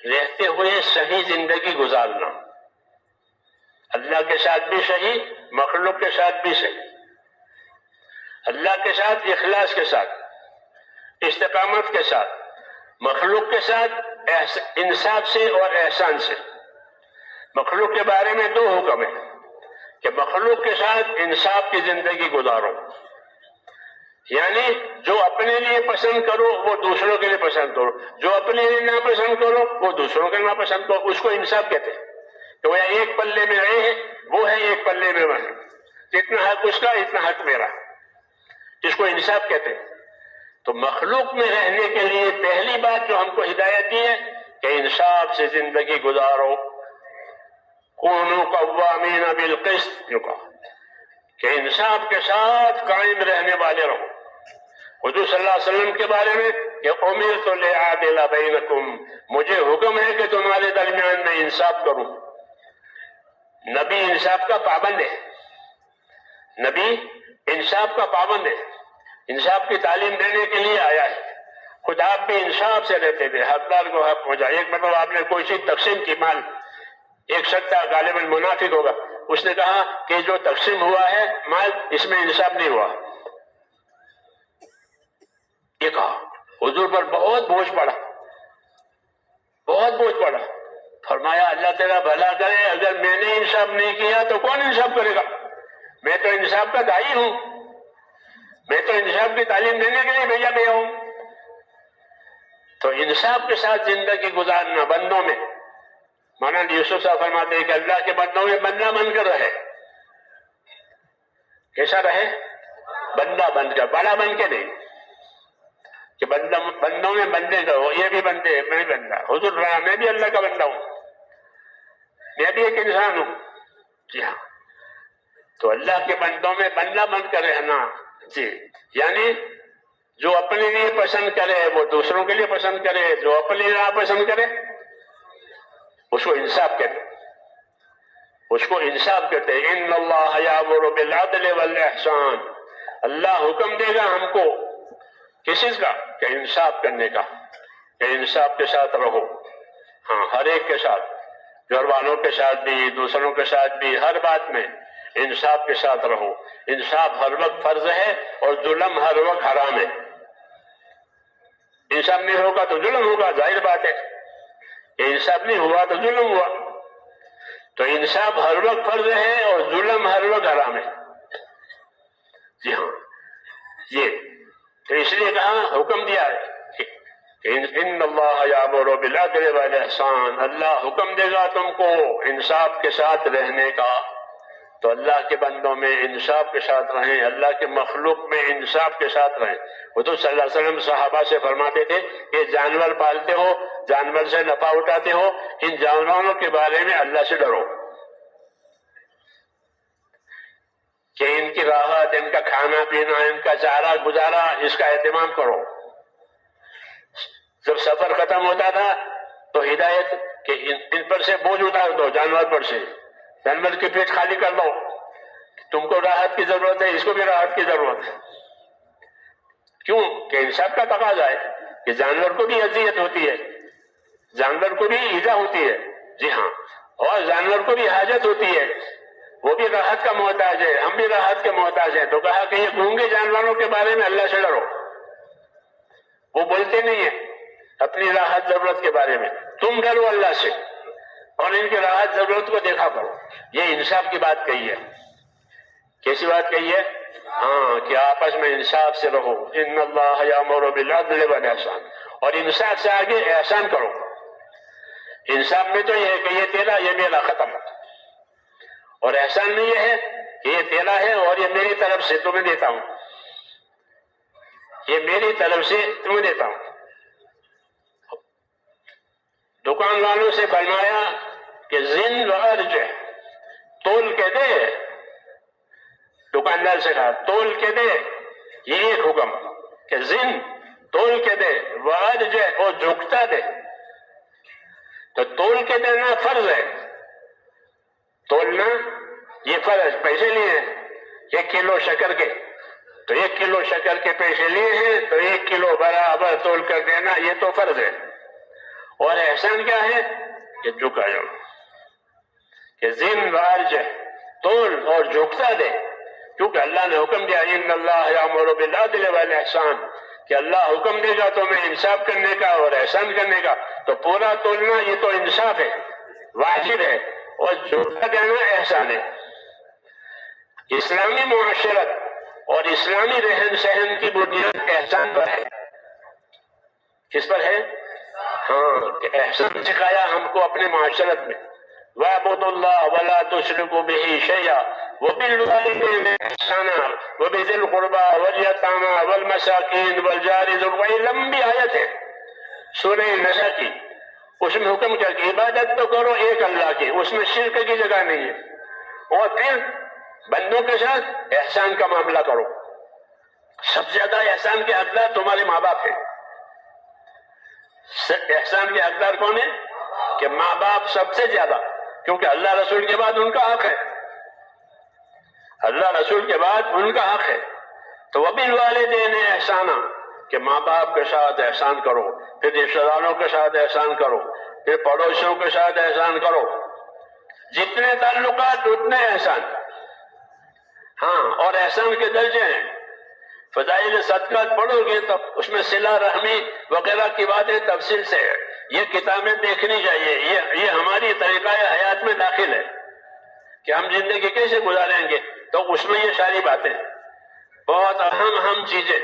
رہتے ہوئے صحیح زندگی گزارنا، اللہ کے ساتھ بھی صحیح، مخلوق کے ساتھ بھی صحیح، اللہ کے ساتھ اخلاص کے ساتھ، استقامت کے ساتھ، مخلوق کے ساتھ انصاف سے اور احسان سے۔ مخلوق کے بارے میں دو حکم ہیں کہ مخلوق کے ساتھ انصاف کی زندگی گزارو، یعنی جو اپنے لیے پسند کرو وہ دوسروں کے لیے پسند کرو، جو اپنے لیے ناپسند کرو وہ دوسروں کے لیے ناپسند کرو، اس کو انصاف کہتے ہیں۔ تو وہ ایک پلے میں رہے ہیں، وہ ہے ایک پلے میں وہ ہے، جتنا حق اس کا اتنا حق میرا، اس کو انصاف کہتے ہیں۔ تو مخلوق میں رہنے کے لیے پہلی بات جو ہم کو ہدایت دی ہے کہ انصاف سے زندگی گزارو، کونوا قوامین بالقسط، جو کہا کہ انصاف کے ساتھ قائم رہنے والے رہو۔ حضور صلی اللہ علیہ وسلم کے بارے میں کہ امرت لأعدل بینکم، مجھے حکم ہے کہ تمہارے درمیان میں انصاف کروں۔ نبی انصاف کا پابند ہے، نبی انصاف کا پابند ہے، انصاف کی تعلیم دینے کے لیے آیا ہے۔ خود آپ بھی انصاف سے رہتے تھے، حقدار کو حق پہنچا۔ ایک مطلب آپ نے کوئی چیز تقسیم کی، مال، ایک شخص تھا غالباً منافق ہوگا، اس نے کہا کہ جو تقسیم ہوا ہے مال اس میں انصاف نہیں ہوا، یہ کہا۔ حضور پر بہت بوجھ پڑا، بہت بوجھ پڑا۔ فرمایا اللہ تیرا بھلا کرے، اگر میں نے انصاف نہیں کیا تو کون انصاف کرے گا؟ میں تو انصاف کا داعی ہوں، میں تو انصاف کی تعلیم دینے کے لیے بھیجا گیا ہوں۔ تو انصاف کے ساتھ زندگی گزارنا بندوں میں، مولانا یوسف صاحب فرماتے ہیں کہ اللہ کے بندوں میں بندہ بن کر رہے۔ کیسا رہے؟ بندہ بن کر، بڑا بن کے نہیں کہ بندوں میں بندے کا ہو، یہ بھی بندے، میں بھی بندہ۔ حضور رہا میں بھی اللہ کا بندہ ہوں، میں بھی ایک انسان ہوں، جی ہاں۔ تو اللہ کے بندوں میں بندہ بن کر رہنا، جی، یعنی جو اپنے لیے پسند کرے وہ دوسروں کے لیے پسند کرے، جو اپنے لیے ناپسند کرے اس کو انصاف کہتے ہیں، اس کو انصاف کہتے ہیں۔ ان اللہ یامر بالعدل والاحسان، اللہ حکم دے گا ہم کو کس چیز کا؟ کہ انصاف کرنے کا، کہ انصاف کے ساتھ رہو، ہاں، ہر ایک کے ساتھ، گھر والوں کے ساتھ بھی، دوسروں کے ساتھ بھی، ہر بات میں انصاف کے ساتھ رہو۔ انصاف ہر وقت فرض ہے اور ظلم ہر وقت حرام ہے۔ انصاف نہیں ہوگا تو ظلم ہوگا، ظاہر بات ہے کہ انصاف نہیں ہوا تو ظلم ہوا۔ تو انصاف ہر وقت فرض ہے اور ظلم ہر وقت حرام ہے، جی ہاں۔ یہ تو اس لیے کہا، حکم دیا ہے کہ ان اللہ یامر بالعدل والاحسان، اللہ حکم دے گا تم کو انصاف کے ساتھ رہنے کا۔ تو اللہ کے بندوں میں انصاف کے ساتھ رہیں، اللہ کے مخلوق میں انصاف کے ساتھ رہیں۔ حضور صلی اللہ علیہ وسلم صحابہ سے فرماتے تھے کہ جانور پالتے ہو، جانور سے نفع اٹھاتے ہو، ان جانوروں کے بارے میں اللہ سے ڈرو کہ ان کی راحت، ان کا کھانا پینا، ان کا چارہ گزارا، اس کا اہتمام کرو۔ جب سفر ختم ہوتا تھا تو ہدایت کہ ان پر سے بوجھ اتار دو، جانور پر سے، جانور کی پیٹ خالی کر دو، تم کو راحت کی ضرورت ہے، اس کو بھی راحت کی ضرورت ہے۔ کیوں کہ انصاف کا تقاضا ہے کہ جانور کو بھی اذیت ہوتی ہے، جانور کو بھی ایذا ہوتی ہے، جی ہاں، اور جانور کو بھی حاجت ہوتی ہے، وہ بھی راحت کا محتاج ہے، ہم بھی راحت کے محتاج ہیں۔ تو کہا کہ یہ گونگے جانوروں کے بارے میں اللہ سے ڈرو، وہ بولتے نہیں ہیں اپنی راحت ضرورت کے بارے میں، تم ڈرو اللہ سے اور ان کی راحت ضرورت کو دیکھا کرو۔ یہ انصاف کی بات کہی ہے۔ کیسی بات کہی ہے؟ ہاں، کہ آپس میں انصاف سے رہو۔ ان اللہ یامر بالعدل والاحسان، اور انصاف سے آگے احسان کرو۔ انصاف میں تو یہ ہے کہ یہ تیرا، یہ میرا، ختم۔ اور احسان میں یہ ہے کہ یہ تیرا ہے اور یہ میری طرف سے تمہیں دیتا ہوں، یہ میری طرف سے تمہیں دیتا ہوں۔ دکان والوں سے فرمایا کہ زن و ارج، تول کے دے، دکاندار سے کہا تول کے دے، یہ ایک حکم کہ زن، تول کے دے، و ارج، اور جھکتا دے۔ تو تول کے دینا فرض ہے، تولنا یہ فرض، پیسے لیے ہیں 1 کلو شکر کے، تو 1 کلو شکر کے پیسے لیے ہیں تو 1 کلو برابر تول کر دینا، یہ تو فرض ہے۔ اور احسان کیا ہے؟ کہ جھکا جاؤ، کہ ذم وارج تول اور جھکتا دے، کیونکہ اللہ نے حکم دیا ان اللہ یامر بالعدل والاحسان، کہ اللہ حکم دے گا تو میں انصاف کرنے کا اور احسان کرنے کا، تو پورا تولنا یہ تو انصاف ہے، واجب ہے، اور جھکا دینا احسان ہے۔ اسلامی معاشرت اور اسلامی رہن سہن کی بنیاد احسان پر ہے۔ کس پر ہے؟ ہاں، کہ احسان سکھایا ہم کو اپنے معاشرت میں، وَاعْبُدُوا اللَّهَ وَلَا تُشْرِكُوا بِهِ شَيْئًا وَبِالْوَالِدَيْنِ إِحْسَانًا وَبِذِي الْقُرْبَىٰ وَالْيَتَامَىٰ وَالْمَسَاكِينِ وَالْجَارِ ذِي الْقُرْبَىٰ، یہ لمبی آیت ہے سورہ نساء کی۔ اس میں حکم کیا کہ عبادت تو کرو ایک اللہ کی، اس میں شرک کی جگہ نہیں ہے، اور پھر بندوں کے ساتھ احسان کا معاملہ کرو۔ سب سے زیادہ احسان کے حقدار تمہارے ماں باپ ہیں۔ احسان کے حقدار کون ہیں؟ کہ ماں باپ سب سے زیادہ، کیونکہ اللہ رسول کے بعد ان کا حق ہے، اللہ رسول کے بعد ان کا حق ہے۔ تو وبالوالدین احسانا، کہ ماں باپ کے ساتھ احسان کرو، پھر رشتہ داروں کے ساتھ احسان کرو، پھر پڑوسیوں کے ساتھ احسان کرو، جتنے تعلقات اتنے احسان۔ ہاں، اور احسان کے درجے ہیں، فضائل صدقات پڑھو گے تو اس میں صلہ رحمی وغیرہ کی باتیں تفصیل سے ہے، یہ کتابیں دیکھنی چاہیے، یہ ہماری طریقہ حیات میں داخل ہے کہ ہم زندگی کیسے گزاریں گے، تو اس میں یہ ساری باتیں بہت اہم چیزیں